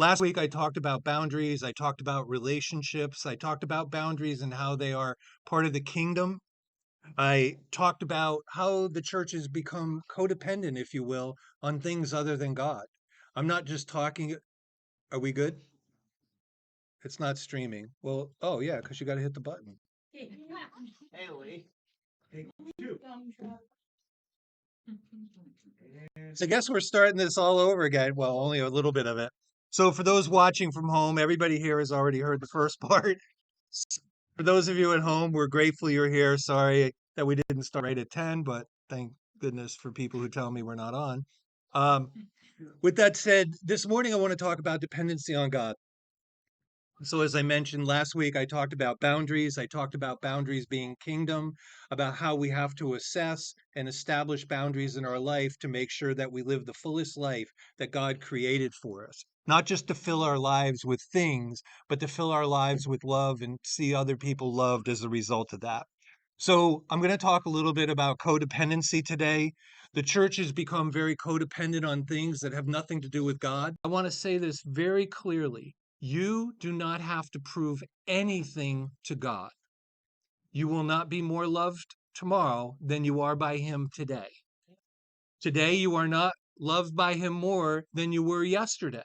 Last week, I talked about boundaries. I talked about relationships. I talked about boundaries and how they are part of the kingdom. I talked about how the church has become codependent, if you will, on things other than God. I'm not just talking. Are we good? It's not streaming. Well, oh, yeah, because you got to hit the button. Hey, Lee. Hey, you. So I guess we're starting this all over again. Well, only a little bit of it. So for those watching from home, everybody here has already heard the first part. For those of you at home, we're grateful you're here. Sorry that we didn't start right at 10, but thank goodness for people who tell me we're not on. Um, with that said, this morning I want to talk about dependency on God. So, as I mentioned last week, I talked about boundaries. I talked about boundaries being kingdom, about how we have to assess and establish boundaries in our life to make sure that we live the fullest life that God created for us. Not just to fill our lives with things, but to fill our lives with love and see other people loved as a result of that. So, I'm going to talk a little bit about codependency today. The church has become very codependent on things that have nothing to do with God. I want to say this very clearly. You do not have to prove anything to God. You will not be more loved tomorrow than you are by Him today. Today, you are not loved by Him more than you were yesterday.